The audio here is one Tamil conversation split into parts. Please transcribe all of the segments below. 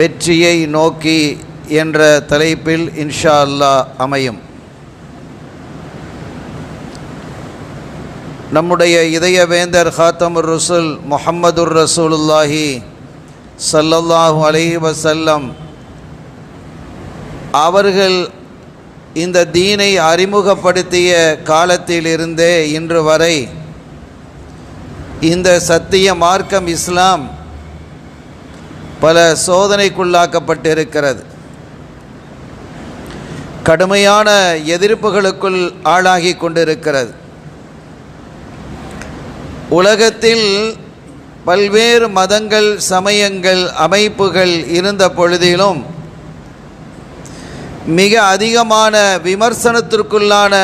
வெற்றியை நோக்கி என்ற தலைப்பில் இன்ஷா அல்லாஹ் அமையும். நம்முடைய இதயவேந்தர் ஹாத்தமுர் ரசூல் முஹம்மதுர் ரசூலுல்லாஹி ஸல்லல்லாஹு அலைஹி வஸல்லம் அவர்கள் இந்த தீனை அறிமுகப்படுத்திய காலத்திலிருந்தே இன்று வரை இந்த சத்திய மார்க்கம் இஸ்லாம் பல சோதனைக்குள்ளாக்கப்பட்டிருக்கிறது. கடுமையான எதிர்ப்புகளுக்குள் ஆளாகி கொண்டிருக்கிறது. உலகத்தில் பல்வேறு மதங்கள், சமயங்கள், அமைப்புகள் இருந்த பொழுதிலும் மிக அதிகமான விமர்சனத்திற்குள்ளான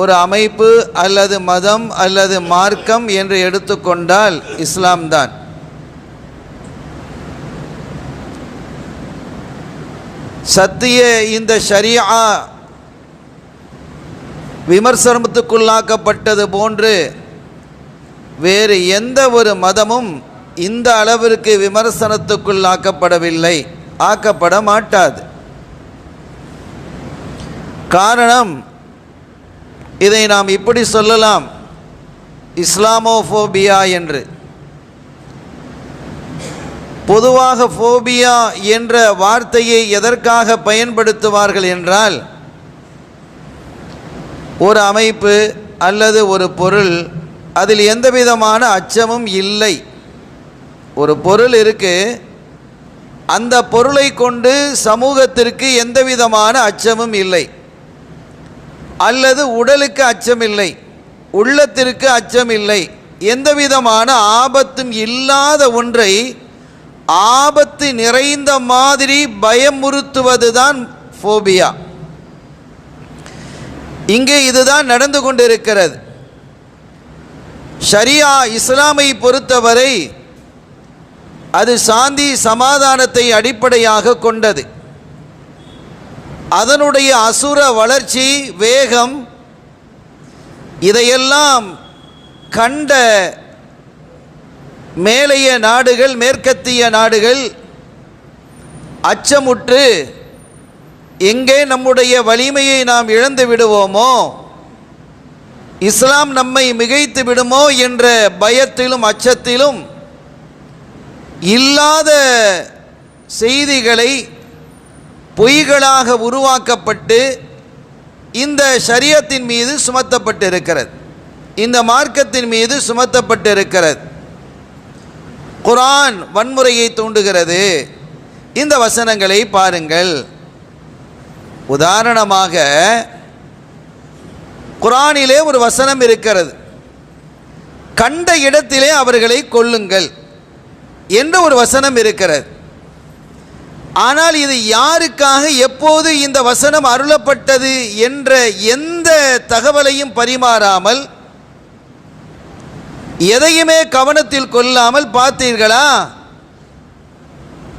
ஒரு அமைப்பு அல்லது மதம் அல்லது மார்க்கம் என்று எடுத்துக்கொண்டால் இஸ்லாம்தான். சத்திய இந்த ஷரியா விமர்சனத்துக்குள்ளாக்கப்பட்டது போன்று வேறு எந்த ஒரு மதமும் இந்த அளவிற்கு விமர்சனத்துக்குள்ளாக்கப்படவில்லை, ஆக்கப்பட மாட்டாது. காரணம், இதை நாம் இப்படி சொல்லலாம், இஸ்லாமோஃபோபியா என்று. பொதுவாக ஃபோபியா என்ற வார்த்தையை எதற்காக பயன்படுத்துவார்கள் என்றால், ஒரு அமைப்பு அல்லது ஒரு பொருள், அதில் எந்த விதமான அச்சமும் இல்லை. ஒரு பொருள் இருக்கு, அந்த பொருளை கொண்டு சமூகத்திற்கு எந்த விதமான அச்சமும் இல்லை, அல்லது உடலுக்கு அச்சம் இல்லை, உள்ளத்திற்கு அச்சம் இல்லை, எந்த விதமான ஆபத்தும் இல்லாத ஒன்றை ஆபத்து நிறைந்த மாதிரி பயமுறுத்துவதுதான் ஃபோபியா. இங்கே இதுதான் நடந்து கொண்டிருக்கிறது. ஷரியா இஸ்லாமை பொறுத்தவரை அது சாந்தி சமாதானத்தை அடிப்படையாக கொண்டது. அதனுடைய அசுர வளர்ச்சி, வேகம், இதையெல்லாம் கண்ட மேலைய நாடுகள், மேற்கத்திய நாடுகள் அச்சமுற்று எங்கே நம்முடைய வலிமையை நாம் இழந்து விடுவோமோ, இஸ்லாம் நம்மை மிகைத்து விடுமோ என்ற பயத்திலும் அச்சத்திலும் இல்லாத செய்திகளை பொய்களாக உருவாக்கப்பட்டு இந்த ஷரியத்தின் மீது சுமத்தப்பட்டிருக்கிறது, இந்த மார்க்கத்தின் மீது சுமத்தப்பட்டிருக்கிறது. குர்ஆன் வன்முறையை தூண்டுகிறது. இந்த வசனங்களை பாருங்கள். உதாரணமாக குர்ஆனிலே ஒரு வசனம் இருக்கிறது, கண்ட இடத்திலே அவர்களை கொல்லுங்கள் என்ற ஒரு வசனம் இருக்கிறது. ஆனால் இது யாருக்காக எப்போது இந்த வசனம் அருளப்பட்டது என்ற எந்த தகவலையும் பரிமாறாமல், எதையுமே கவனத்தில் கொள்ளாமல், பார்த்தீர்களா,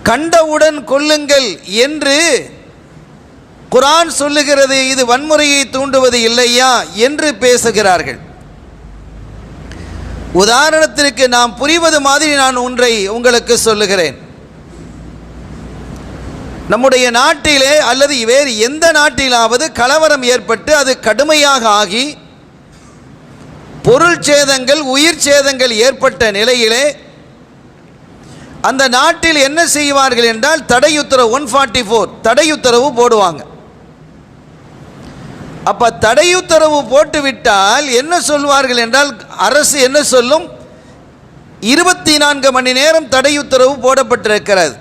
கண்டவுடன் கொல்லுங்கள் என்று குர்ஆன் சொல்லுகிறது, இது வன்முறையை தூண்டுவது இல்லையா என்று பேசுகிறார்கள். உதாரணத்திற்கு நாம் புரிவது மாதிரி நான் ஒன்றை உங்களுக்கு சொல்லுகிறேன். நம்முடைய நாட்டிலே அல்லது வேறு எந்த நாட்டிலாவது கலவரம் ஏற்பட்டு அது கடுமையாக ஆகி பொருள் சேதங்கள், உயிர் சேதங்கள் ஏற்பட்ட நிலையிலே அந்த நாட்டில் என்ன செய்வார்கள் என்றால் தடையுத்தரவு 144 தடையுத்தரவு போடுவாங்க. அப்ப தடையுத்தரவு போட்டுவிட்டால் என்ன சொல்வார்கள் என்றால், அரசு என்ன சொல்லும், 24 மணி நேரம் தடையுத்தரவு போடப்பட்டிருக்கிறது,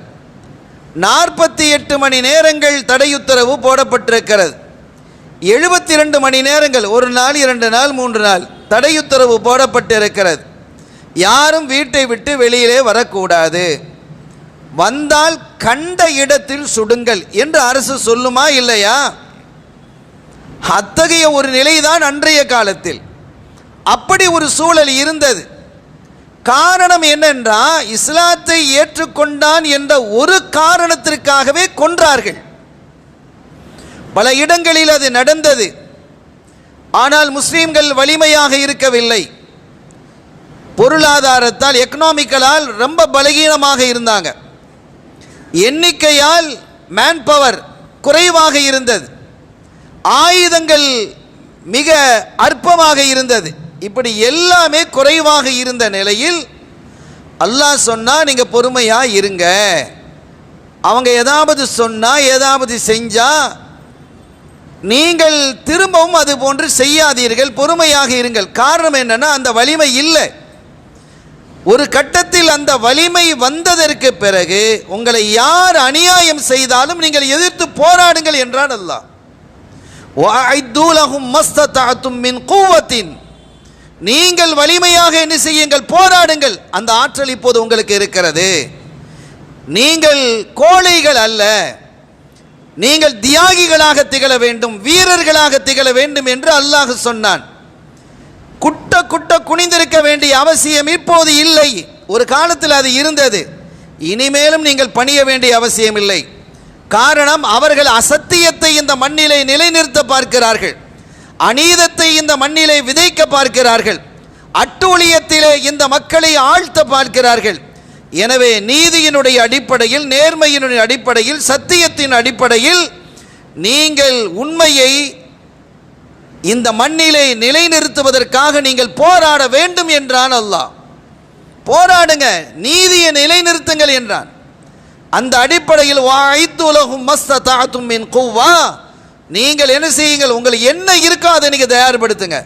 48 மணி நேரங்கள் தடையுத்தரவு போடப்பட்டிருக்கிறது, 72 மணி நேரங்கள், ஒரு நாள், 2 நாள், 3 நாள் தடையுத்தரவு போடப்பட்டிருக்கிறது. யாரும் வீட்டை விட்டு வெளியிலே வரக்கூடாது, வந்தால் கண்ட இடத்தில் சுடுங்கள் என்று அரசு சொல்லுமா இல்லையா? அத்தகைய ஒரு நிலைதான் அன்றைய காலத்தில். அப்படி ஒரு சூழல் இருந்தது. காரணம் என்னென்றால், இஸ்லாத்தை ஏற்றுக்கொண்டான் என்ற ஒரு காரணத்திற்காகவே கொன்றார்கள். பல இடங்களில் அது நடந்தது. ஆனால் முஸ்லீம்கள் வலிமையாக இருக்கவில்லை. பொருளாதாரத்தால், எக்கனாமிக்கலால் ரொம்ப பலகீனமாக இருந்தாங்க. எண்ணிக்கையால் மேன் பவர் குறைவாக இருந்தது, ஆயுதங்கள் மிக அற்பமாக இருந்தது. இப்படி எல்லாமே குறைவாக இருந்த நிலையில் அல்லாஹ் சொன்னா நீங்க பொறுமையா இருங்க, அவங்க ஏதாவது சொன்னா ஏதாவது செஞ்சா நீங்கள் திரும்பவும் அது போன்று செய்யாதீர்கள், பொறுமையாக இருங்கள். காரணம் என்னன்னா அந்த வலிமை இல்லை. ஒரு கட்டத்தில் அந்த வலிமை வந்ததற்கு பிறகு உங்களை யார் அநியாயம் செய்தாலும் நீங்கள் எதிர்த்து போராடுங்கள் என்றான் அல்லாஹ். வஅஇது லஹும் மஸ்ததஅதும் மின் குவத்தின், நீங்கள் வலிமையாக என்ன செய்யுங்கள், போராடுங்கள். அந்த ஆற்றல் இப்போது உங்களுக்கு இருக்கிறது. நீங்கள் கோழைகள் அல்ல, நீங்கள் தியாகிகளாக திகழ வேண்டும், வீரர்களாக திகழ வேண்டும் என்று அல்லாஹ் சொன்னான். குட்ட குட்ட குனிந்திருக்க வேண்டிய அவசியம் இப்போது இல்லை. ஒரு காலத்தில் அது இருந்தது, இனிமேலும் நீங்கள் பணிய வேண்டிய அவசியம் இல்லை. காரணம், அவர்கள் அசத்தியத்தை இந்த மண்ணிலே நிலைநிறுத்த பார்க்கிறார்கள், அநீதத்தை இந்த மண்ணிலே விதைக்க பார்க்கிறார்கள், அட்டூழியத்திலே இந்த மக்களை ஆழ்த்த பார்க்கிறார்கள். எனவே நீதியினுடைய அடிப்படையில், நேர்மையினுடைய அடிப்படையில், சத்தியத்தின் அடிப்படையில் நீங்கள் உண்மையை இந்த மண்ணிலே நிலைநிறுத்துவதற்காக நீங்கள் போராட வேண்டும் என்றான் அல்லாஹ். போராடுங்க, நீதியை நிலைநிறுத்துங்கள் என்றான். அந்த அடிப்படையில் வஅஇது லஹும் மஸ்ததஅதும் மின் குவ்வா, நீங்கள் என்ன செய்யுங்கள், உங்களுக்கு என்ன இருக்கோ அதை நீங்கள் தயார்படுத்துங்க,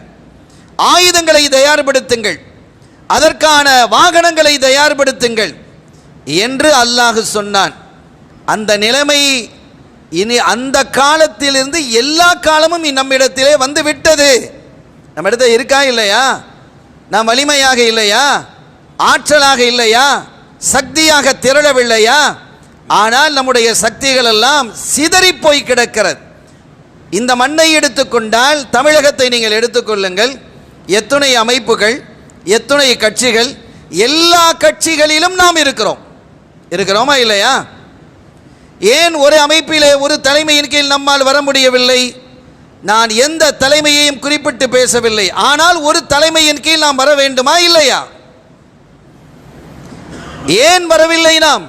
ஆயுதங்களை தயார்படுத்துங்கள், அதற்கான வாகனங்களை தயார்படுத்துங்கள் என்று அல்லாஹ் சொன்னான். அந்த நிலைமை இனி அந்த காலத்திலிருந்து எல்லா காலமும் நம்மிடத்திலே வந்து விட்டது. நம்ம இடத்துல இருக்கா இல்லையா? நாம் வலிமையாக இல்லையா, ஆற்றலாக இல்லையா, சக்தியாக திரளவில்லையா? ஆனால் நம்முடைய சக்திகள் எல்லாம் சிதறி போய் கிடக்கிறது. இந்த மண்ணை எடுத்துக்கொண்டால், தமிழகத்தை நீங்கள் எடுத்துக்கொள்ளுங்கள், எத்துணை அமைப்புகள், எத்துணை கட்சிகள், எல்லா கட்சிகளிலும் நாம் இருக்கிறோமா இல்லையா? ஏன் ஒரு அமைப்பிலே ஒரு தலைமையின் கீழ் நம்மால் வர முடியவில்லை? நான் எந்த தலைமையையும் குறிப்பிட்டு பேசவில்லை, ஆனால் ஒரு தலைமையின் கீழ் நாம் வர வேண்டுமா இல்லையா? ஏன் வரவில்லை? நாம்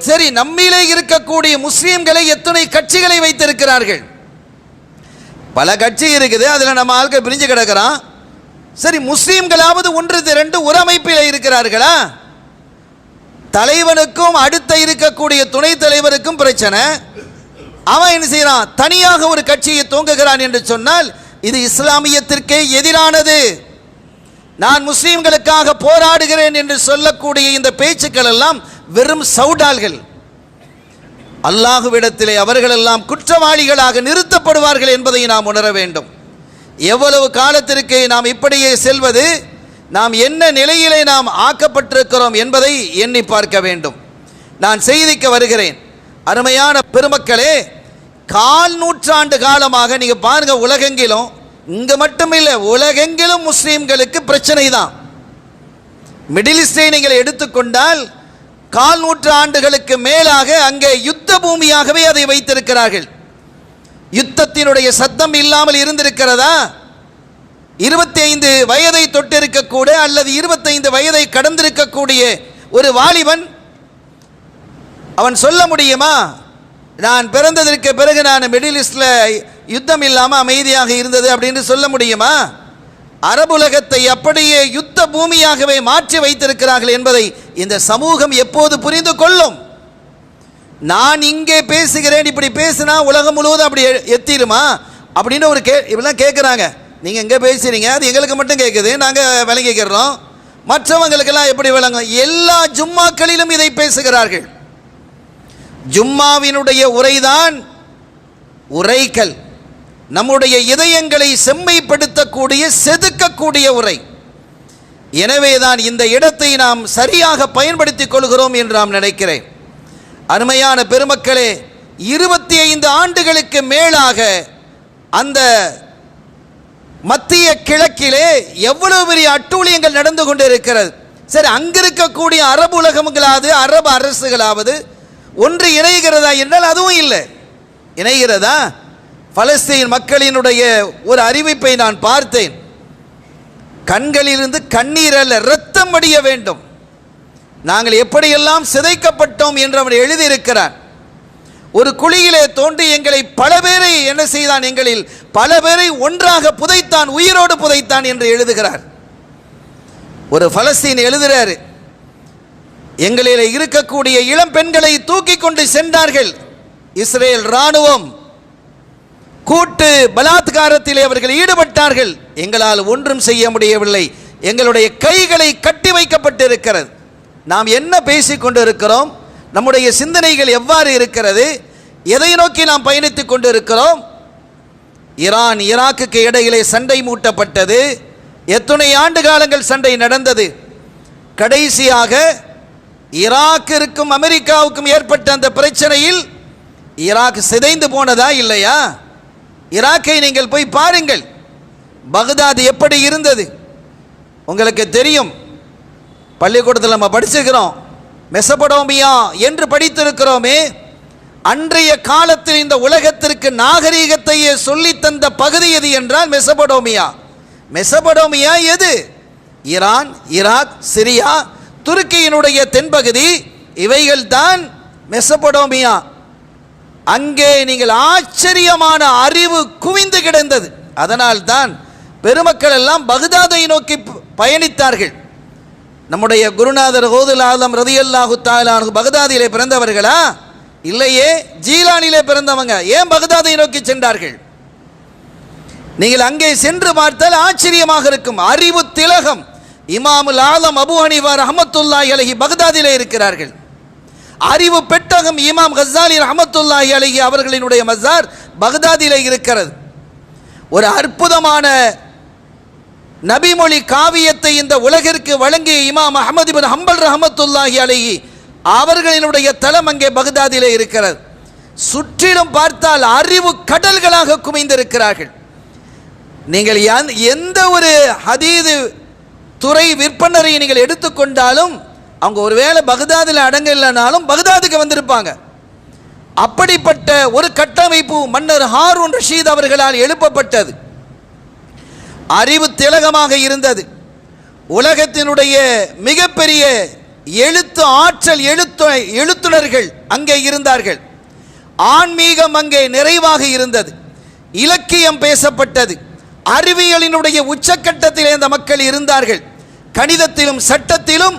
சரி, நம்மிலே இருக்கக்கூடிய முஸ்லீம்களை எத்தனை கட்சிகளை வைத்திருக்கிறார்கள்? பல கட்சி இருக்குது, அதில் நம்ம ஆட்கள் பிரிஞ்சு கிடக்கிறான். சரி, முஸ்லீம்களாவது ஒன்று திரண்டு ஒரு அமைப்பில் இருக்கிறார்களா? தலைவனுக்கும் அடுத்த இருக்கக்கூடிய துணை தலைவருக்கும் பிரச்சனை. அவன் என்ன செய்யறான், தனியாக ஒரு கட்சியை தூங்குகிறான் என்று சொன்னால் இது இஸ்லாமியத்திற்கே எதிரானது. நான் முஸ்லீம்களுக்காக போராடுகிறேன் என்று சொல்லக்கூடிய இந்த பேச்சுக்கள் எல்லாம் வெறும் சவுடால்கள். அல்லாஹ்விடத்திலே அவர்கள் எல்லாம் குற்றவாளிகளாக நிறுத்தப்படுவார்கள் என்பதை நாம் உணர வேண்டும். எவ்வளவு காலத்திற்கு நாம் இப்படியே செல்வது, நாம் என்ன நிலையிலே நாம் ஆக்கப்பட்டிருக்கிறோம் என்பதை எண்ணி பார்க்க வேண்டும். நான் செய்திக்கு வருகிறேன். அருமையான பெருமக்களே, 4 நூற்றாண்டு காலமாக நீங்க பாருங்க, உலகெங்கிலும், இங்க மட்டும் இல்லை, உலகெங்கிலும் முஸ்லீம்களுக்கு பிரச்சனை தான். மிடில் ஈஸ்டை நீங்கள் எடுத்துக்கொண்டால் 4 நூற்றாண்டுகளுக்கு மேலாக அங்கே யுத்த பூமியாகவே அதை வைத்திருக்கிறார்கள். யுத்தத்தினுடைய சத்தம் இல்லாமல் இருந்திருக்கிறதா? 25 வயதை தொட்டிருக்கக்கூட அல்லது 25 வயதை கடந்திருக்கக்கூடிய ஒரு வாலிபன் அவன் சொல்ல முடியுமா, நான் பிறந்ததற்கு பிறகு நான் மிடில் ஈஸ்டில் யுத்தம் இல்லாமல் அமைதியாக இருந்தது அப்படின்னு சொல்ல முடியுமா? அரபுலகத்தை அப்படியே யுத்த பூமியாகவே மாற்றி வைத்திருக்கிறார்கள் என்பதை இந்த சமூகம் எப்போது புரிந்து கொள்ளும்? நான் இங்கே பேசுகிறேன், இப்படி பேசினா உலகம் முழுவதும் அப்படி எத்திருமா அப்படின்னு ஒரு இப்படிலாம் கேட்குறாங்க. நீங்கள் எங்கே பேசுகிறீங்க, அது எங்களுக்கு மட்டும் கேட்குது, நாங்கள் விளங்கிக்கிறோம், மற்றவங்களுக்கெல்லாம் எப்படி விளங்கும்? எல்லா ஜும்மாக்களிலும் இதை பேசுகிறார்கள். ஜும்மாவினுடைய உரைதான் உரைகள், நம்முடைய இதயங்களை செம்மைப்படுத்தக்கூடிய, செதுக்கக்கூடிய உரை. எனவேதான் இந்த இடத்தை நாம் சரியாக பயன்படுத்திக் கொள்கிறோம் என்று நாம் நினைக்கிறேன். அருமையான பெருமக்களே, 25 ஆண்டுகளுக்கு மேலாக அந்த மத்திய கிழக்கிலே எவ்வளவு பெரிய அட்டூழியங்கள் நடந்து கொண்டிருக்கிறது. சரி, அங்கிருக்கக்கூடிய அரபு உலகங்களாவது, அரபு அரசுகளாவது ஒன்று இணைகிறதா என்றால் அதுவும் இல்லை. இணைகிறதா? பலஸ்தீன் மக்களினுடைய ஒரு அறிவிப்பை நான் பார்த்தேன். கண்களிலிருந்து கண்ணீர் அல்ல, இரத்தம் வடிய வேண்டும். நாங்கள் எப்படியெல்லாம் சிதைக்கப்பட்டோம் என்று அவன் எழுதியிருக்கிறான். ஒரு குழியிலே தோன்றி எங்களை பல பேரை என்ன செய்தான், எங்களில் பல பேரை ஒன்றாக புதைத்தான், உயிரோடு புதைத்தான் என்று எழுதுகிறார். ஒரு பலஸ்தீன் எழுதுகிறார், எங்களில் இருக்கக்கூடிய இளம் பெண்களை தூக்கி கொண்டு சென்றார்கள் இஸ்ரேல் இராணுவம். கூட்டு பலாத்காரத்திலே அவர்கள் ஈடுபட்டார்கள். எங்களால் ஒன்றும் செய்ய முடியவில்லை. எங்களுடைய கைகளை கட்டி வைக்கப்பட்டிருக்கிறது. நாம் என்ன பேசிக்கொண்டு இருக்கிறோம்? நம்முடைய சிந்தனைகள் எவ்வாறு இருக்கிறது? எதை நோக்கி நாம் பயணித்துக் கொண்டு இருக்கிறோம்? ஈரான் ஈராக்குக்கு இடையிலே சண்டை மூட்டப்பட்டது. எத்தனை ஆண்டு காலங்கள் சண்டை நடந்தது. கடைசியாக ஈராக்கிற்கும் அமெரிக்காவுக்கும் ஏற்பட்ட அந்த பிரச்சனையில் ஈராக் சிதைந்து போனதா இல்லையா? ஈராக்கை நீங்கள் போய் பாருங்கள். பகதாத் எப்படி இருந்தது உங்களுக்கு தெரியும். பள்ளிக்கூடத்தில் நம்ம படிச்சிருக்கிறோம். மெசபடோமியா என்று படித்திருக்கிறோமே. அன்றைய காலத்தில் இந்த உலகத்திற்கு நாகரீகத்தையே சொல்லித்தந்த பகுதி எது என்றால் மெசபடோமியா. மெசபடோமியா எது? ஈரான், ஈராக், சிரியா, துருக்கியினுடைய தென்பகுதி, இவைகள் தான் மெசபடோமியா. அங்கே நீங்கள் ஆச்சரியமான அறிவு குவிந்து கிடந்தது. அதனால் தான் பெருமக்கள் எல்லாம் பகதாதை நோக்கி பயணித்தார்கள். நம்முடைய குருநாதர் கௌதுல் ஆலம் ரலியல்லாஹு தஆலா அன்ஹு பகதாதிலே பிறந்தவர்களா? இல்லையே, ஜீலானிலே பிறந்தவங்க. ஏன் பகதாதை நோக்கி சென்றார்கள்? நீங்கள் அங்கே சென்று பார்த்தால் ஆச்சரியமாக இருக்கும். அறிவு திலகம் இமாமுல் ஆலம் அபூ ஹனீஃபா ரஹ்மத்துல்லாஹி அலைஹி பகதாதிலே இருக்கிறார்கள். அறிவு பெட்டகம் இமாம் கஸ்ஸாலி ரஹ்மத்துல்லாஹி அலைஹி அவர்களினுடைய மஸார் பகதாதிலே இருக்கிறது. ஒரு அற்புதமான நபிமொழி காவியத்தை இந்த உலகிற்கு வழங்கிய இமாம் அஹ்மத் இப்னு ஹம்பல் ரஹ்மத்துல்லாஹி அலைஹி அவர்களினுடைய தலம் அங்கே பகதாதிலே இருக்கிறது. சுற்றிலும் பார்த்தால் அறிவு கடல்களாக குவிந்திருக்கிறார்கள். நீங்கள் எந்த ஒரு ஹதீது துறை விற்பனரை நீங்கள் எடுத்துக்கொண்டாலும் அவங்க ஒருவேளை பகதாதில் அடங்க இல்லைனாலும் பகதாதுக்கு வந்திருப்பாங்க. அப்படிப்பட்ட ஒரு கட்டமைப்பு மன்னர் ஹாரூன் ரஷீத் அவர்களால் எழுப்பப்பட்டது. அறிவு திலகமாக இருந்தது. உலகத்தினுடைய மிகப்பெரிய எழுத்து ஆற்றல் எழுத்துணர்கள் அங்கே இருந்தார்கள். ஆன்மீகம் அங்கே நிறைவாக இருந்தது. இலக்கியம் பேசப்பட்டது. அறிவியலினுடைய உச்சக்கட்டத்திலே அந்த மக்கள் இருந்தார்கள். கணிதத்திலும் சட்டத்திலும்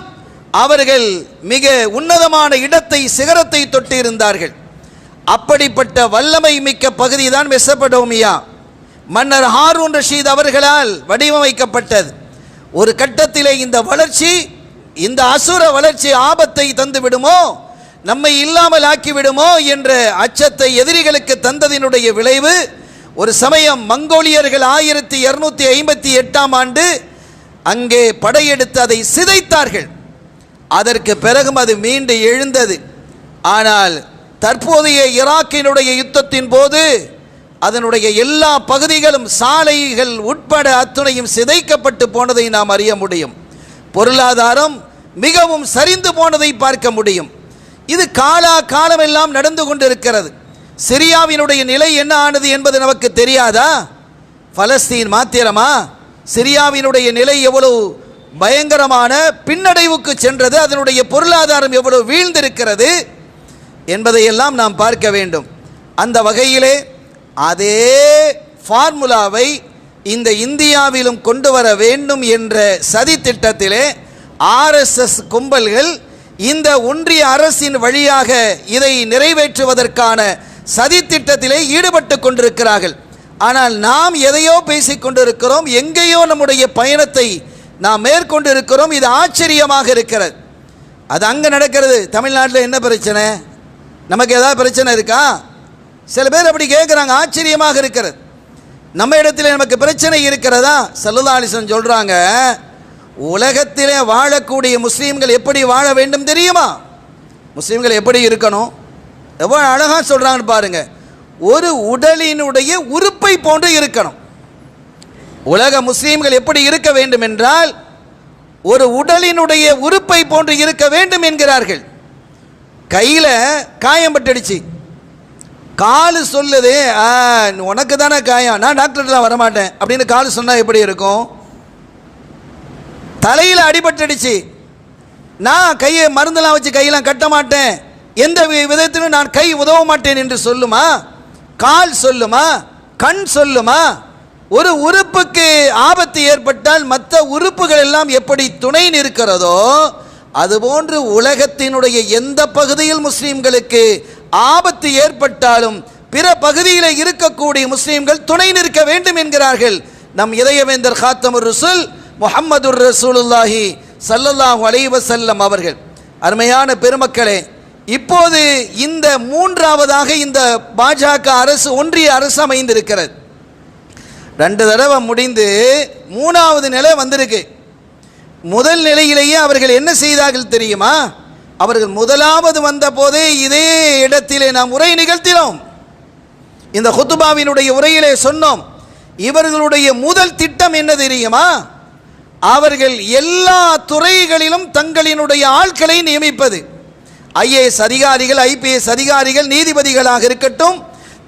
அவர்கள் மிக உன்னதமான இடத்தை, சிகரத்தை தொட்டு இருந்தார்கள். அப்படிப்பட்ட வல்லமை மிக்க பகுதி தான் மெசபடோமியா. மன்னர் ஹாரூன் ரஷீத் அவர்களால் வடிவமைக்கப்பட்டது. ஒரு கட்டத்திலே இந்த வளர்ச்சி, இந்த அசுர வளர்ச்சி ஆபத்தை தந்து விடுமோ, நம்மை இல்லாமல் ஆக்கிவிடுமோ என்ற அச்சத்தை எதிரிகளுக்கு தந்ததினுடைய விளைவு, ஒரு சமயம் மங்கோலியர்கள் 1258ஆம் ஆண்டு அங்கே படையெடுத்து அதை சிதைத்தார்கள். அதற்கு பிறகும் அது மீண்டு எழுந்தது. ஆனால் தற்போதைய ஈராக்கினுடைய யுத்தத்தின் போது அதனுடைய எல்லா பகுதிகளும் சாலைகள் உட்பட அத்துணையும் சிதைக்கப்பட்டு போனதை நாம் அறிய முடியும். பொருளாதாரம் மிகவும் சரிந்து போனதை பார்க்க முடியும். இது காலமெல்லாம் நடந்து கொண்டிருக்கிறது. சிரியாவினுடைய நிலை என்ன ஆனது என்பது நமக்கு தெரியாதா? பலஸ்தீன் மாத்திரமா? சிரியாவினுடைய நிலை எவ்வளவு பயங்கரமான பின்னடைவுக்கு சென்றது, அதனுடைய பொருளாதாரம் எவ்வளவு வீழ்ந்திருக்கிறது என்பதையெல்லாம் நாம் பார்க்க வேண்டும். அந்த வகையிலே அதே ஃபார்முலாவை இந்த இந்தியாவிலும் கொண்டு வர வேண்டும் என்ற சதி திட்டத்திலே ஆர்எஸ்எஸ் கும்பல்கள் இந்த ஒன்றிய அரசின் வழியாக இதை நிறைவேற்றுவதற்கான சதி திட்டத்திலே ஈடுபட்டு கொண்டிருக்கிறார்கள். ஆனால் நாம் எதையோ பேசிக்கொண்டிருக்கிறோம், எங்கேயோ நம்முடைய பயணத்தை நாம் மேற்கொண்டிருக்கிறோம். இது ஆச்சரியமாக இருக்கிறது. அது அங்கே நடக்கிறது. தமிழ்நாட்டில் என்ன பிரச்சனை? நமக்கு ஏதாவது பிரச்சனை இருக்கா? சில பேர் அப்படி கேட்குறாங்க. ஆச்சரியமாக இருக்கிறது. நம்ம இடத்துல நமக்கு பிரச்சனை இருக்கிறதா? ஸல்லல்லாஹு அலைஹி வஸல்லம் சொல்கிறாங்க, உலகத்திலே வாழக்கூடிய முஸ்லீம்கள் எப்படி வாழ வேண்டும் தெரியுமா? முஸ்லீம்கள் எப்படி இருக்கணும்? எவ்வளோ அழகாக சொல்கிறாங்கன்னு பாருங்க. ஒரு உடலினுடைய உறுப்பை போன்று இருக்கணும். உலக முஸ்லீம்கள் எப்படி இருக்க வேண்டும் என்றால் ஒரு உடலினுடைய உறுப்பை போன்று இருக்க வேண்டும் என்கிறார்கள். கையில் காயம் பட்டுடுச்சு, காலு சொல்லுது உனக்கு தானே காயம், நான் டாக்டர்லாம் வரமாட்டேன் அப்படின்னு காலு சொன்னால் எப்படி இருக்கும்? தலையில் அடிபட்டுடுச்சு, நான் கையை மருந்தெல்லாம் வச்சு கையெல்லாம் கட்ட மாட்டேன், எந்த விதத்திலும் நான் கை உதவ மாட்டேன் என்று சொல்லுமா? கால் சொல்லுமா? கண் சொல்லுமா? ஒரு உறுப்புக்கு ஆபத்து ஏற்பட்டால் மற்ற உறுப்புகள் எல்லாம் எப்படி துணை நிற்கிறதோ அதுபோன்று உலகத்தினுடைய எந்த பகுதியில் முஸ்லிம்களுக்கு ஆபத்து ஏற்பட்டாலும் பிற பகுதியில் இருக்கக்கூடிய முஸ்லிம்கள் துணை நிற்க வேண்டும் என்கிறார்கள் நம் இதயவேந்தர் காத்தமுர் ரசூல் முஹம்மதுர் ரசூலுல்லாஹி ஸல்லல்லாஹு அலைஹி வஸல்லம் அவர்கள். அருமையான பெருமக்களே, இப்போது இந்த மூன்றாவதாக இந்த பாஜக அரசு ஒன்றிய அரசு அமைந்திருக்கிறது. 2 தடவை முடிந்து 3வது நிலை வந்திருக்கு. முதல் நிலையிலேயே அவர்கள் என்ன செய்தார்கள் தெரியுமா? அவர்கள் முதலாவது வந்த போதே இதே இடத்திலே நாம் உரை நிகழ்த்தினோம். இந்த குத்துபாவினுடைய உரையிலே சொன்னோம், இவர்களுடைய முதல் திட்டம் என்ன தெரியுமா? அவர்கள் எல்லா துறைகளிலும் தங்களினுடைய ஆட்களை நியமிப்பது. ஐஏஎஸ் அதிகாரிகள், ஐபிஎஸ் அதிகாரிகள், நீதிபதிகளாக இருக்கட்டும்,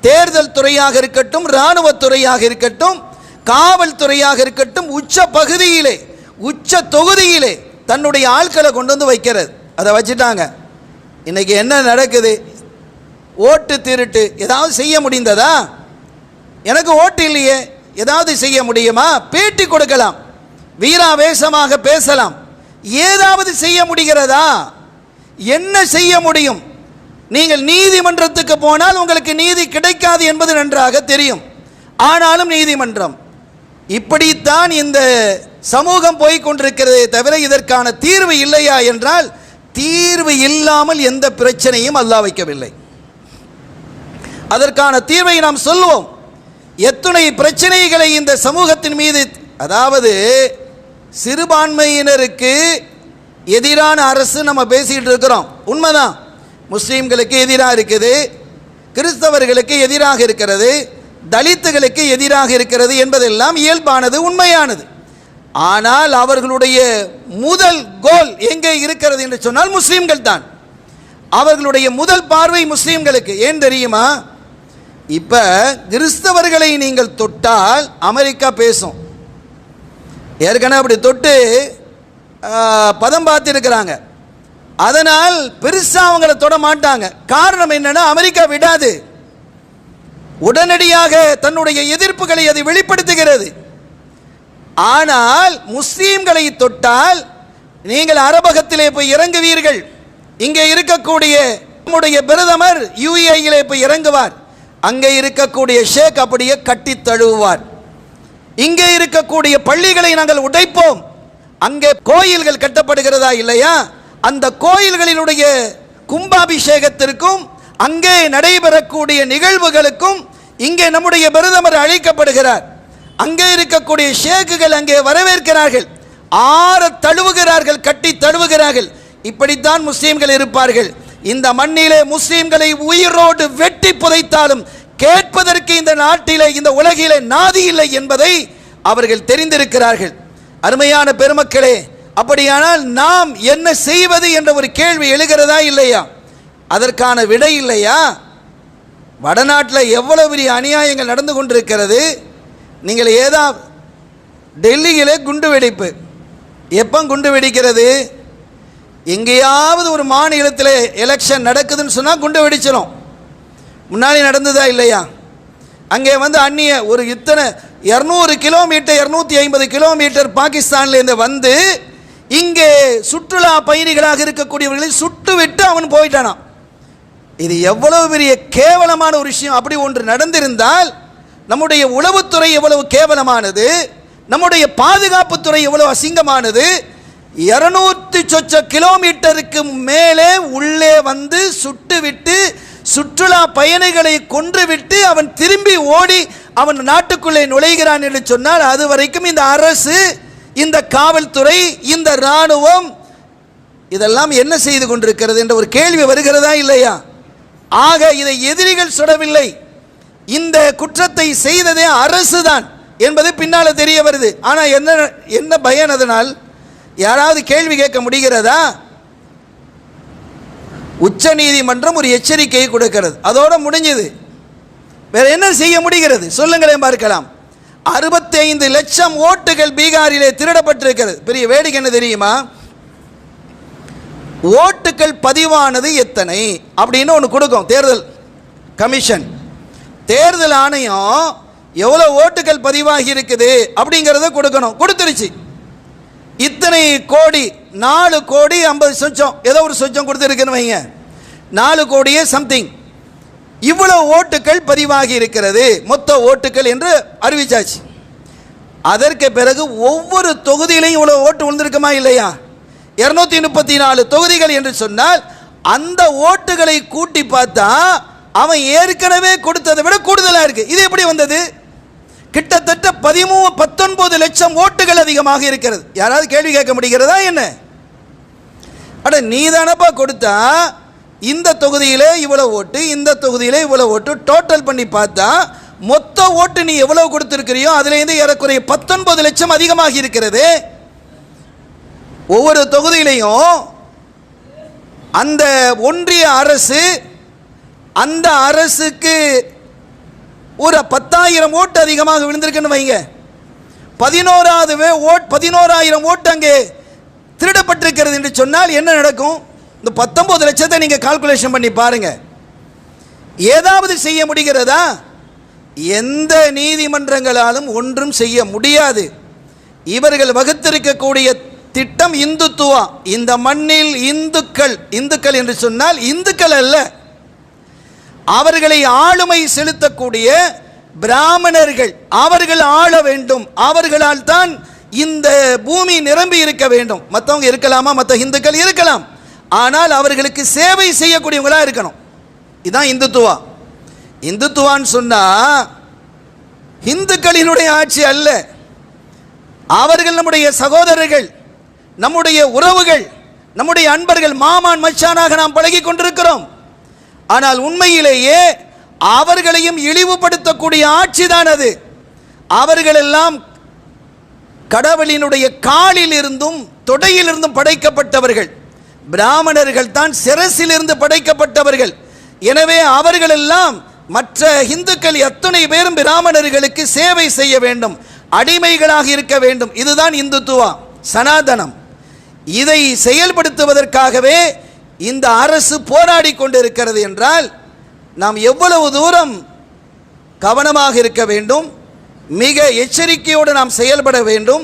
தேர்தல் துறையாக இருக்கட்டும், இராணுவத்துறையாக இருக்கட்டும், காவல்துறையாக இருக்கட்டும், உச்ச பகுதியிலே உச்ச தொகுதியிலே தன்னுடைய ஆட்களை கொண்டு வந்து வைக்கிறது. அதை வச்சுட்டாங்க. இன்னைக்கு என்ன நடக்குது? ஓட்டு திருட்டு. ஏதாவது செய்ய முடிந்ததா? எனக்கு ஓட்டு இல்லையே, ஏதாவது செய்ய முடியுமா? பேட்டி கொடுக்கலாம், வீராவேசமாக பேசலாம், ஏதாவது செய்ய முடிகிறதா? என்ன செய்ய முடியும்? நீங்கள் நீதிமன்றத்துக்கு போனால் உங்களுக்கு நீதி கிடைக்காது என்பது நன்றாக தெரியும். ஆனாலும் நீதிமன்றம். இப்படித்தான் இந்த சமூகம் போய்கொண்டிருக்கிறதே தவிர இதற்கான தீர்வு இல்லையா என்றால் தீர்வு இல்லாமல் எந்த பிரச்சனையும் அல்லாஹ் வைக்கவில்லை. அதற்கான தீர்வை நாம் சொல்லுவோம். எத்தனை பிரச்சனைகளை இந்த சமூகத்தின் மீது, அதாவது சிறுபான்மையினருக்கு எதிரான அரசு நம்ம பேசிக்கிட்டு இருக்கிறோம், உண்மைதான். முஸ்லீம்களுக்கு எதிராக இருக்குது, கிறிஸ்தவர்களுக்கு எதிராக இருக்கிறது, தலித்துகளுக்கு எதிராக இருக்கிறது என்பதெல்லாம் இயல்பானது, உண்மையானது. ஆனால் அவர்களுடைய முதல் கோல் எங்கே இருக்கிறது என்று சொன்னால் முஸ்லீம்கள் தான். அவர்களுடைய முதல் பார்வை முஸ்லீம்களுக்கு. ஏன் தெரியுமா? இப்ப கிறிஸ்தவர்களை நீங்கள் தொட்டால் அமெரிக்கா பேசும். ஏற்கனவே அப்படி தொட்டு பதம் பார்த்திருக்கிறாங்க. அதனால் பெருசா அவங்கள தொட மாட்டாங்க. காரணம் என்னன்னா அமெரிக்கா விடாது, உடனடியாக தன்னுடைய எதிர்ப்புகளை அதை வெளிப்படுத்துகிறது. ஆனால் முஸ்லீம்களை தொட்டால் நீங்கள் அரபகத்திலே போய் இறங்குவீர்கள். இங்கே இருக்கக்கூடிய நம்முடைய பிரதமர் யுஏஇலே போய் இறங்குவார். அங்கே இருக்கக்கூடிய ஷேக் அப்படியே கட்டி தழுவுவார். இங்கே இருக்கக்கூடிய பள்ளிகளை நாங்கள் உடைப்போம். அங்கே கோயில்கள் கட்டப்படுகிறதா இல்லையா? அந்த கோயில்களினுடைய கும்பாபிஷேகத்திற்கும் அங்கே நடைபெறக்கூடிய நிகழ்வுகளுக்கும் இங்கே நம்முடைய பிரதமர் அழைக்கப்படுகிறார். அங்கே இருக்கக்கூடிய ஷேக்குகள் அங்கே வரவேற்கிறார்கள், ஆற தழுவுகிறார்கள், கட்டி தழுவுகிறார்கள். இப்படித்தான் முஸ்லீம்கள் இருப்பார்கள். இந்த மண்ணிலே முஸ்லீம்களை உயிரோடு வெட்டி புதைத்தாலும் கேட்பதற்கு இந்த நாட்டிலே, இந்த உலகிலே நாதி இல்லை என்பதை அவர்கள் தெரிந்திருக்கிறார்கள். அருமையான பெருமக்களே, அப்படியானால் நாம் என்ன செய்வது என்ற ஒரு கேள்வி எழுகிறதா இல்லையா? அதற்கான விடை இல்லையா? வடநாட்டில் எவ்வளவு பெரிய அநியாயங்கள் நடந்து கொண்டிருக்கிறது. நீங்கள் ஏதாவது டெல்லியிலே குண்டு வெடிப்பு, எப்போ குண்டு வெடிக்கிறது? எங்கேயாவது ஒரு மாநிலத்தில் எலெக்ஷன் நடக்குதுன்னு சொன்னால் குண்டு வெடிச்சிடும். முன்னாடி நடந்ததா இல்லையா? அங்கே வந்து அந்நிய ஒரு இத்தனை 200 கிலோமீட்டர் 250 கிலோமீட்டர் பாகிஸ்தான்லேருந்து வந்து இங்கே சுற்றுலா பயணிகளாக இருக்கக்கூடியவர்களை சுட்டு விட்டு அவன் போயிட்டானான். இது எவ்வளவு பெரிய கேவலமான ஒரு விஷயம். அப்படி ஒன்று நடந்திருந்தால் நம்முடைய உளவுத்துறை எவ்வளவு கேவலமானது, நம்முடைய பாதுகாப்புத்துறை எவ்வளவு அசிங்கமானது. 200 சொச்ச கிலோமீட்டருக்கு மேலே உள்ளே வந்து சுட்டுவிட்டு சுற்றுலா பயணிகளை கொன்றுவிட்டு அவன் திரும்பி ஓடி அவன் நாட்டுக்குள்ளே நுழைகிறான் என்று சொன்னால் அது வரைக்கும் இந்த அரசு, இந்த காவல்துறை, இந்த இராணுவம் இதெல்லாம் என்ன செய்து கொண்டிருக்கிறது என்ற ஒரு கேள்வி வருகிறதா இல்லையா? ஆக இதை எதிரிகள் சுடவில்லை, இந்த குற்றத்தை செய்ததே அரசு தான் என்பது பின்னால தெரிய வருது. ஆனால் என்ன பயன்? அதனால் யாராவது கேள்வி கேட்க முடிகிறதா? உச்ச நீதிமன்றம் ஒரு எச்சரிக்கையை கொடுக்கிறது, அதோட முடிஞ்சது. வேற என்ன செய்ய முடிகிறது சொல்லுங்களேன் பார்க்கலாம். 65 லட்சம் ஓட்டுகள் பீகாரிலே திருடப்பட்டிருக்கிறது. பெரிய வேடிக்கை என்ன தெரியுமா? ஓட்டுகள் பதிவானது எத்தனை அப்படின்னு ஒன்று கொடுக்கும் தேர்தல் கமிஷன். தேர்தல் ஆணையம் எவ்வளோ ஓட்டுகள் பதிவாகி இருக்குது அப்படிங்கிறத கொடுக்கணும். கொடுத்துருச்சு. இத்தனை கோடி, 4,50,00,000 ஏதோ ஒரு சொச்சம் கொடுத்துருக்குன்னு வைங்க, 4 கோடியே சம்திங், இவ்வளவு ஓட்டுகள் பதிவாகி இருக்கிறது மொத்த ஓட்டுகள் என்று அறிவிச்சாச்சு. அதற்கு பிறகு ஒவ்வொரு தொகுதியிலையும் இவ்வளவு ஓட்டு விழுந்திருக்குமா இல்லையா? 234 தொகுதிகள் என்று சொன்னால் அந்த ஓட்டுகளை கூட்டி பார்த்தா அவன் ஏற்கனவே கொடுத்ததை விட கூடுதலா இருக்கு. இது எப்படி வந்தது? கிட்டத்தட்ட 19 லட்சம் ஓட்டுகள் அதிகமாக இருக்கிறது. யாராவது கேள்வி கேட்க முடிகிறதா என்ன? அட நீ தானப்பா கொடுத்தா, இந்த தொகுதியிலே இவ்வளவு ஓட்டு, இந்த தொகுதியிலே இவ்வளவு ஓட்டு, டோட்டல் பண்ணி பார்த்தா மொத்த ஓட்டு நீ எவ்வளவு கொடுத்திருக்கிறியோ அதிலிருந்து ஏறக்குறைய 19 லட்சம் அதிகமாக இருக்கிறது. ஒவ்வொரு தொகுதியிலையும் அந்த ஒன்றிய அரசு, அந்த அரசுக்கு ஒரு 10,000 ஓட்டு அதிகமாக விழுந்திருக்குன்னு வைங்க, 11,000 ஓட்டு அங்கே திருடப்பட்டிருக்கிறது என்று சொன்னால் என்ன நடக்கும்? இந்த 19 லட்சத்தை நீங்க கால்குலேஷன் பண்ணி பாருங்க. ஏதாவது செய்ய முடிகிறதா? எந்த நீதிமன்றங்களாலும் ஒன்றும் செய்ய முடியாது. இவர்கள் வகுத்திருக்கக்கூடிய திட்டம் இந்துத்துவா. இந்த மண்ணில் இந்துக்கள் என்று சொன்னால் இந்துக்கள் அல்ல, அவர்களை ஆளுமை செலுத்தக்கூடிய பிராமணர்கள், அவர்கள் ஆள வேண்டும், அவர்களால் தான் இந்த பூமி நிரம்பி இருக்க வேண்டும். மற்றவங்க இருக்கலாமா, மற்ற இந்துக்கள் இருக்கலாம், ஆனால் அவர்களுக்கு சேவை செய்யக்கூடியவங்களா இருக்கணும். இதுதான் இந்துத்துவா. இந்துத்துவான்னு சொன்னா இந்துக்களினுடைய ஆட்சி அல்ல. அவர்கள் நம்முடைய சகோதரர்கள், நம்முடைய உறவுகள், நம்முடைய அன்பர்கள், மாமான் மச்சானாக நாம் பழகி கொண்டிருக்கிறோம். ஆனால் உண்மையிலேயே அவர்களையும் இழிவுபடுத்தக்கூடிய ஆட்சி தான் அது. அவர்கள் எல்லாம் கடவுளினுடைய காலில் இருந்தும் தொடையிலிருந்தும் படைக்கப்பட்டவர்கள். பிராமணர்கள் தான் சிரசிலிருந்து படைக்கப்பட்டவர்கள். எனவே அவர்கள் எல்லாம் மற்ற இந்துக்கள் எத்தனை பேரும் பிராமணர்களுக்கு சேவை செய்ய வேண்டும், அடிமைகளாக இருக்க வேண்டும். இதுதான் இந்துத்துவா, சனாதனம். இதை செயல்படுத்துவதற்காகவே இந்த அரசு போராடி கொண்டிருக்கிறது என்றால் நாம் எவ்வளவு தூரம் கவனமாக இருக்க வேண்டும், மிக எச்சரிக்கையோடு நாம் செயல்பட வேண்டும்.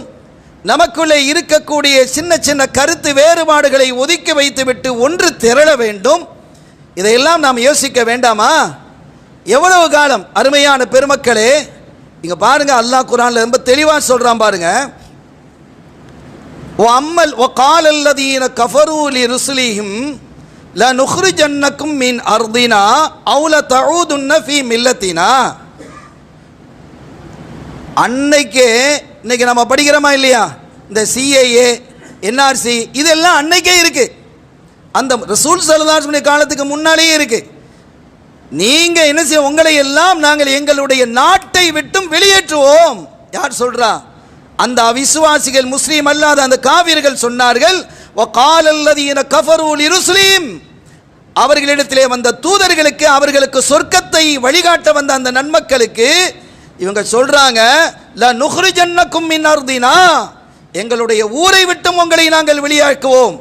நமக்குள்ளே இருக்கக்கூடிய சின்ன சின்ன கருத்து வேறுபாடுகளை ஒதுக்கி வைத்துவிட்டு ஒன்று திரள வேண்டும். இதையெல்லாம் நாம் யோசிக்க வேண்டாமா? எவ்வளவு காலம்? அருமையான பெருமக்களே, இங்க பாருங்க, அல்லாஹ் குர்ஆன்ல ரொம்ப தெளிவா சொல்றான் பாருங்க. وَأَمَّلْ وَقَالَ الَّذِينَ كَفَرُوا لِرُسُلِهِمْ لَنُخْرِجَنَّكُمْ مِنْ أَرْضِنَا أَوْ لَتَعُودُنَّ فِي مِلَّتِنَا. இன்னைக்கு நம்ம படிக்கிறோமா இல்லையா, இந்த சிஏஏ, என்ஆர்சி, இதெல்லாம் அன்னைக்கே இருக்கு. அந்த ரசூல் ஸல்லல்லாஹு அலைஹி வஸல்லம் காலத்துக்கு முன்னாலேயே இருக்கு. நீங்க என்ன செய்ய, உங்களை எல்லாம் நாங்கள் எங்களுடைய நாட்டை விட்டும் வெளியேற்றுவோம். யார் சொல்றா? அந்த அவிசுவாசிகள், முஸ்லீம் அல்லாத அந்த காவிர்கள் சொன்னார்கள். وَقَالَ الَّذِينَ كَفَرُوا لِرُسُلِهِمْ, அவர்களிடத்திலே வந்த தூதர்களுக்கு, அவர்களுக்கு சொர்க்கத்தை வழிகாட்ட வந்த அந்த நன்மக்களுக்கு இவங்க சொல்றாங்க, لَنُخْرِجَنَّكُمْ مِنْ أَرْضِنَا, எங்களுடைய ஊரை விட்டும் உங்களை நாங்கள் வெளியாக்குவோம்,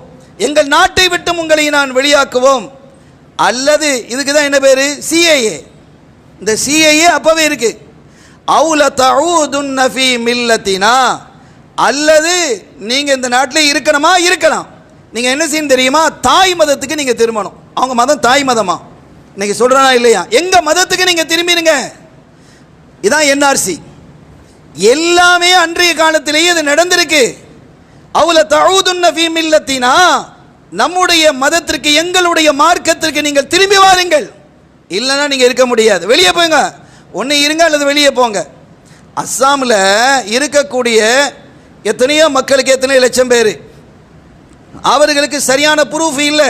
எங்கள் நாட்டை விட்டும் உங்களை நான் வெளியாக்குவோம். அல்லது இதுக்கு தான் என்ன பேரு, சிஏஏ. இந்த சிஏஏ அப்பவே இருக்கு. அவுல தஊதுன்ன ஃபீ மில்லத்தினா, அல்லது நீங்க இந்த நாட்டில் இருக்கணுமா, இருக்கலாம். நீங்க என்ன செய்யணும் தெரியுமா? தாய் மதத்துக்கு நீங்க திரும்பணும். அவங்க மதம் தாய் மதமா? இன்னைக்கு சொல்றானா இல்லையா? எங்க மதத்துக்கு நீங்க திரும்பிடுங்க. இதான் என்ஆர்சி. எல்லாமே அன்றைய காலத்திலேயே இது நடந்திருக்கு. அவுல தஊதுன்ன ஃபீ மில்லத்தினா, நம்முடைய மதத்திற்கு, எங்களுடைய மார்க்கத்திற்கு நீங்கள் திரும்பி வாருங்கள், இல்லைன்னா நீங்க இருக்க முடியாது, வெளியே போங்க. ஒன்று இருங்க அல்லது வெளியே போங்க. அஸ்ஸாமில் இருக்கக்கூடிய எத்தனையோ மக்களுக்கு, எத்தனையோ லட்சம் பேர், அவர்களுக்கு சரியான ப்ரூஃப் இல்லை.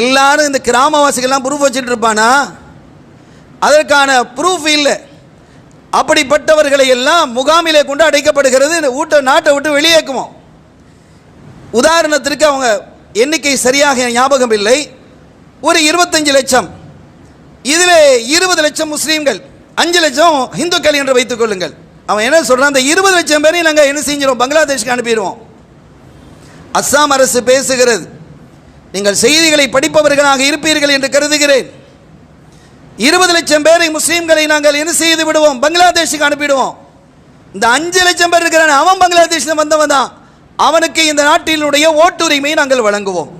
எல்லாரும் இந்த கிராமவாசிகள்லாம் ப்ரூஃப் வச்சுட்டு இருப்பானா? அதற்கான ப்ரூஃப் இல்லை. அப்படிப்பட்டவர்களை எல்லாம் முகாமிலே கொண்டு அடைக்கப்படுகிறது. நாட்டை விட்டு வெளியேக்குவோம். உதாரணத்திற்கு அவங்க எண்ணிக்கை சரியாக ஞாபகம் இல்லை, ஒரு 25 லட்சம். இதில் 20 லட்சம் முஸ்லீம்கள், 5 லட்சம் இந்துக்கள் என்று வைத்துக் கொள்ளுங்கள். அவன் என்ன சொல்றான், அந்த 20 லட்சம் பேரையும் நாங்கள் என்ன செஞ்சிடும், பங்களாதேஷ்க்கு அனுப்பிடுவோம். அஸ்ஸாம் அரசு பேசுகிறது, நீங்கள் செய்திகளை படிப்பவர்களாக இருப்பீர்கள் என்று கருதுகிறேன். 20 லட்சம் பேரை முஸ்லீம்களை நாங்கள் என்ன செய்து விடுவோம், பங்களாதேஷுக்கு அனுப்பிடுவோம். இந்த 5 லட்சம் பேர் இருக்கிறான், அவன் பங்களாதேஷில் வந்தவன் தான், அவனுக்கு இந்த நாட்டினுடைய ஓட்டுரிமை நாங்கள் வழங்குவோம்.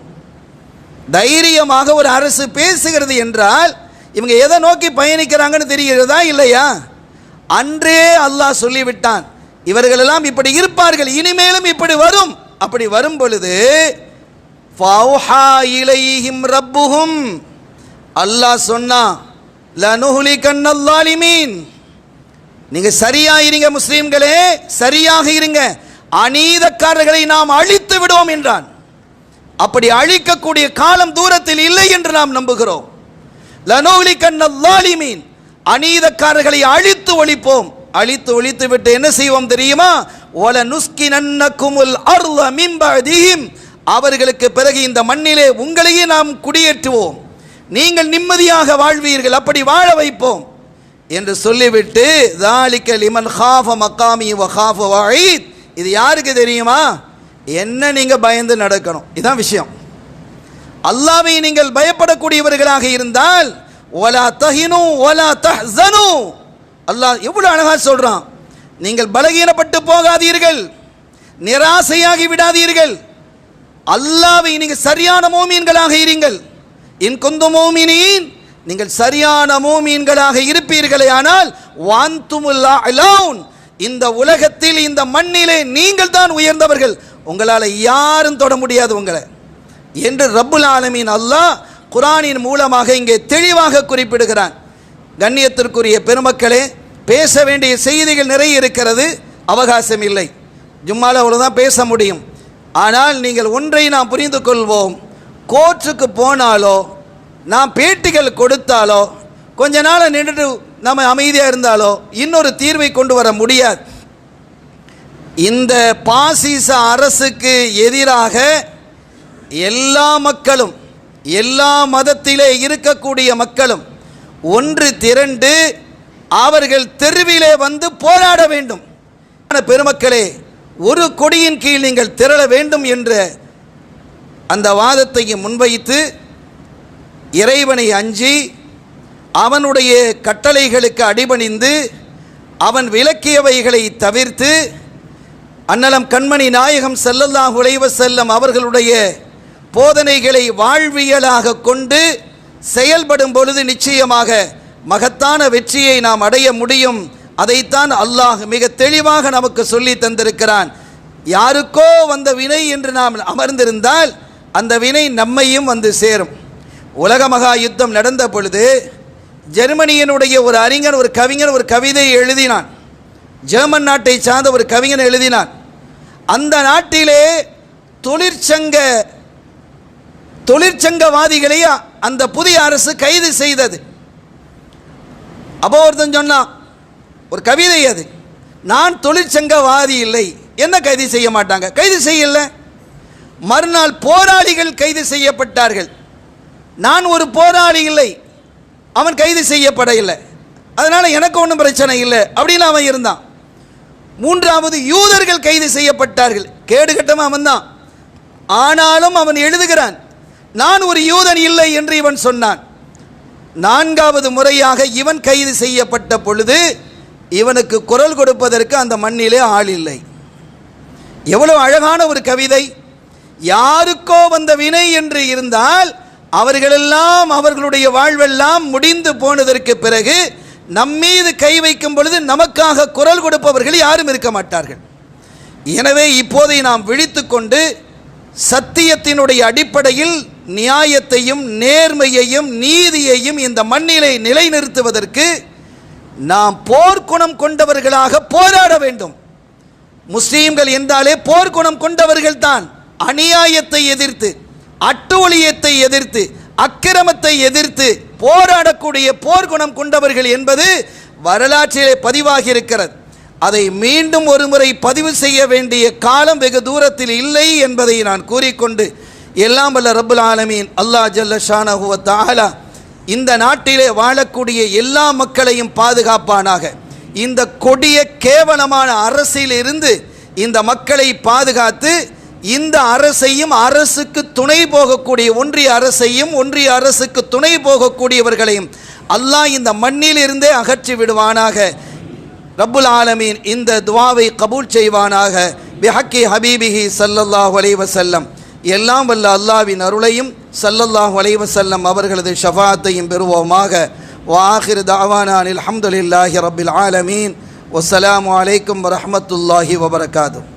தைரியமாக ஒரு அரசு பேசுகிறது என்றால் இவங்க எதை நோக்கி பயணிக்கிறாங்கன்னு தெரிகிறதா இல்லையா? அன்றே அல்லாஹ் சொல்லிவிட்டான், இவர்களெல்லாம் இப்படி இருப்பார்கள், இனிமேலும் இப்படி வரும். அப்படி வரும் பொழுது ஃபௌஹா இலைஹிம் ரப்புஹும், அல்லாஹ் சொன்னா லனுஹ்லிகன்னல் ஸாலிமீன், நீங்க சரியா இருங்க முஸ்லிம்களே, சரியாக இருங்க, அநீதக்காரர்களை நாம் அழித்து விடுவோம் என்றான். அப்படி அழிக்கக்கூடிய காலம் தூரத்தில் இல்லை என்று நாம் நம்புகிறோம். லனுஹ்லிகன்னல் ஸாலிமீன், அநீதக்காரர்களை அழித்து ஒழிப்போம். அழித்து ஒழித்து விட்டு என்ன செய்வோம் தெரியுமா? வல நுஸ்கினன்னகுமுல் அர்த மின் பஅதிஹிம், அவர்களுக்கு பிறகு இந்த மண்ணிலே உங்களையே நாம் குடியேற்றுவோம், நீங்கள் நிம்மதியாக வாழ்வீர்கள், அப்படி வாழ வைப்போம் என்று சொல்லிவிட்டு ذَلِكَ لِمَنْ خَافَ مَقَامِي وَخَافَ وَعِيدِ, இது யாருக்கு தெரியுமா? என்ன நீங்க பயந்து நடக்கணும், இதான் விஷயம். அல்லாஹ்வை நீங்கள் பயப்படக்கூடியவர்களாக இருந்தால் وَلَا تَهِنُوا وَلَا تَحْزَنُوا, அல்லாஹ் எவ்வளவு அழகா சொல்றான், நீங்கள் பலகீனப்பட்டு போகாதீர்கள், நிராசையாகி விடாதீர்கள், அல்லாஹ்வை நீங்கள் சரியான மூமீன்களாக இருங்கள். இன் குந்தும் மூமினீன், நீங்கள் சரியான மூமீன்களாக இருப்பீர்களே ஆனால் வான்துமுல் அலௌன், இந்த உலகத்தில் இந்த மண்ணிலே நீங்கள் தான் உயர்ந்தவர்கள், உங்களால் யாரும் தொட முடியாது உங்களை என்று ரப்புல் ஆலமீன் அல்லாஹ் குர்ஆனின் மூலமாக இங்கே தெளிவாக குறிப்பிடுகிறான். கண்ணியத்திற்குரிய பெருமக்களே, பேச வேண்டிய செய்திகள் நிறைய இருக்கிறது, அவகாசம் இல்லை, ஜும்மால அவ்வளவுதான் பேச முடியும். ஆனால் நீங்கள் ஒன்றை நாம் புரிந்து கொள்வோம், கோர்ட்டுக்கு போனாலோ நாம் பேட்டிகள் கொடுத்தாலோ கொஞ்ச நாள் நின்று நம்ம அமைதியாக இருந்தாலோ இன்னொரு தீர்வை கொண்டு வர முடியாது. இந்த பாசிச அரசுக்கு எதிராக எல்லா மக்களும், எல்லா மதத்திலே இருக்கக்கூடிய மக்களும் ஒன்று திரண்டு அவர்கள் தெருவிலே வந்து போராட வேண்டும். பெருமக்களே, ஒரு கொடியின் கீழ் நீங்கள் திரள வேண்டும் என்ற அந்த வாதத்தையும் முன்வைத்து இறைவனை அஞ்சி அவனுடைய கட்டளைகளுக்கு அடிபணிந்து அவன் விலக்கியவைகளை தவிர்த்து அன்னலம் கண்மணி நாயகம் ஸல்லல்லாஹு அலைஹி வஸல்லம் அவர்களுடைய போதனைகளை வாழ்வியலாக கொண்டு செயல்படும் பொழுது நிச்சயமாக மகத்தான வெற்றியை நாம் அடைய முடியும். அதைத்தான் அல்லாஹ் மிக தெளிவாக நமக்கு சொல்லி தந்திருக்கிறான். யாருக்கோ வந்த வினை என்று நாம் அமர்ந்திருந்தால் அந்த வினை நம்மையும் வந்து சேரும். உலக மகா யுத்தம் நடந்த பொழுது ஜெர்மனியினுடைய ஒரு அறிஞர், ஒரு கவிஞர் ஒரு கவிதை எழுதினான். ஜெர்மன் நாட்டை சார்ந்த ஒரு கவிஞன் எழுதினான். அந்த நாட்டிலே தொழிற்சங்கவாதிகளை அந்த புதிய அரசு கைது செய்தது. அப்போ ஒருத்தன் சொன்னான், ஒரு கவிதை அது, நான் தொழிற்சங்கவாதி இல்லை, என்ன கைது செய்ய மாட்டாங்க? கைது செய்யல. மறுநாள் போராளிகள் கைது செய்யப்பட்டார்கள். நான் ஒரு போராளி இல்லை, அவன் கைது செய்யப்படவில்லை, அதனால எனக்கு ஒன்றும் பிரச்சனை இல்லை அப்படின்னு அவன் இருந்தான். மூன்றாவது யூதர்கள் கைது செய்யப்பட்டார்கள். கேடுகட்டமாக அவன் தான், ஆனாலும் அவன் எழுதுகிறான், நான் ஒரு யூதன் இல்லை என்று இவன் சொன்னான். நான்காவது முறையாக இவன் கைது செய்யப்பட்ட பொழுது இவனுக்கு குரல் கொடுப்பதற்கு அந்த மண்ணிலே ஆள் இல்லை. எவ்வளவு அழகான ஒரு கவிதை! யாருக்கோ வந்த வினை என்று இருந்தால் அவர்களெல்லாம் அவர்களுடைய வாழ்வெல்லாம் முடிந்து போனதற்கு பிறகு நம்மீது கை வைக்கும் பொழுது நமக்காக குரல் கொடுப்பவர்கள் யாரும் இருக்க மாட்டார்கள். எனவே இப்போதை நாம் விழித்துக்கொண்டு சத்தியத்தினுடைய அடிப்படையில் நியாயத்தையும் நேர்மையையும் நீதியையும் இந்த மண்ணிலே நிலைநிறுத்துவதற்கு நாம் போர்க்குணம் கொண்டவர்களாக போராட வேண்டும். முஸ்லீம்கள் என்றாலே போர்க்குணம் கொண்டவர்கள் தான். அநியாயத்தை எதிர்த்து, அட்டூழியத்தை எதிர்த்து, அக்கிரமத்தை எதிர்த்து போராடக்கூடிய போர்க்குணம் கொண்டவர்கள் என்பது வரலாற்றிலே பதிவாகி இருக்கிறது. அதை மீண்டும் ஒரு முறை பதிவு செய்ய வேண்டிய காலம் வெகு தூரத்தில் இல்லை என்பதை நான் கூறிக்கொண்டு, எல்லாம் வல்ல ரப்புல் ஆலமீன் அல்லாஹ் ஜல்ல ஷானஹு வ தஆலா இந்த நாட்டிலே வாழக்கூடிய எல்லா மக்களையும் பாதுகாப்பானாக. இந்த கொடிய கேவலமான அரசில் இருந்து இந்த மக்களை பாதுகாத்து இந்த அரசையும் அரசுக்கு துணை போகக்கூடிய ஒன்றிய அரசையும் ஒன்றிய அரசுக்கு துணை போகக்கூடியவர்களையும் அல்லாஹ் இந்த மண்ணிலிருந்தே அகற்றி விடுவானாக. ரப்புல் ஆலமீன் இந்த துஆவை கபூல் செய்வானாக. பிஹக்கி ஹபீபிஹி ஸல்லல்லாஹு அலைஹி வஸல்லம். எல்லாம் வல்ல அல்லாஹ்வின் அருளையும் ஸல்லல்லாஹு அலைஹி வஸல்லம் அவர்களது ஷஃபாஅத்தையும் பெறுவோமாக. வஆகிரு தஅவானா அல்ஹம்துலில்லாஹி ரப்பில் ஆலமீன். வஸ்ஸலாமு அலைக்கும் வரஹ்மத்துல்லாஹி வபரகாத்துஹு.